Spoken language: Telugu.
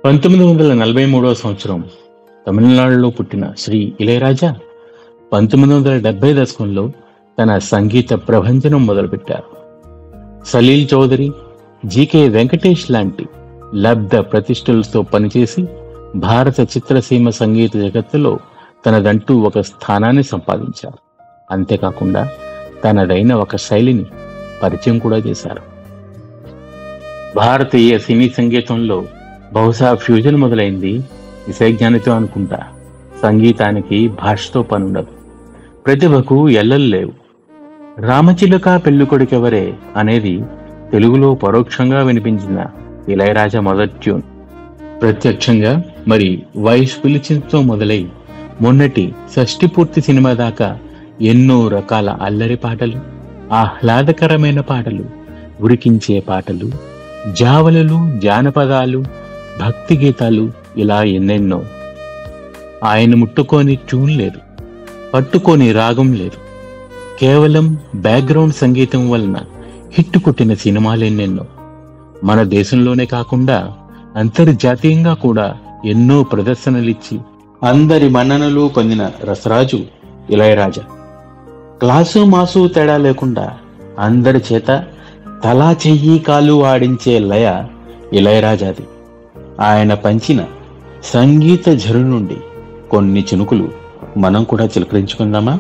1943 సంవత్సరం తమిళనాడులో పుట్టిన శ్రీ ఇళయరాజా 1970 దశకంలో తన సంగీత ప్రభంజనం మొదలుపెట్టారు. సలీల్ చౌదరి, జీకే వెంకటేష్ లాంటి లబ్ధ ప్రతిష్ఠలతో పనిచేసి భారత చిత్రసీమ సంగీత జగత్తులో తనదంటూ ఒక స్థానాన్ని సంపాదించారు. అంతేకాకుండా తనదైన ఒక శైలిని పరిచయం కూడా చేశారు. భారతీయ సినీ సంగీతంలో బహుశా ఫ్యూజన్ మొదలైంది విషయజ్ఞానితో అనుకుంటా. సంగీతానికి భాషతో పనుండదు, ప్రతిభకు ఎల్లలు లేవు. రామచిలుక పెళ్ళికొడుకెవరే అనేది తెలుగులో పరోక్షంగా వినిపించిన ఇళయరాజా మొదటి ట్యూన్. ప్రత్యక్షంగా మరి వయసు పిలిచితో మొదలై మొన్నటి షష్ఠి పూర్తి సినిమా దాకా ఎన్నో రకాల అల్లరి పాటలు, ఆహ్లాదకరమైన పాటలు, ఉడికించే పాటలు, జావలలు, జానపదాలు, భక్తి గీతాలు, ఇలా ఎన్నెన్నో. ఆయన ముట్టుకోని ట్యూన్ లేదు, పట్టుకోని రాగం లేదు. కేవలం బ్యాక్గ్రౌండ్ సంగీతం వలన హిట్ కొట్టిన సినిమాలు ఎన్నెన్నో. మన దేశంలోనే కాకుండా అంతర్జాతీయంగా కూడా ఎన్నో ప్రదర్శనలిచ్చి అందరి మన్ననలు పొందిన రసరాజు ఇళయరాజా. క్లాసు మాసు తేడా లేకుండా అందరి చేత తలా చెయ్యి కాలు ఆడించే లయ ఇళయరాజాది. ఆయన పంచిన సంగీత ఝరు నుండి కొన్ని చినుకులు మనం కూడా చిలకరించుకుందామా?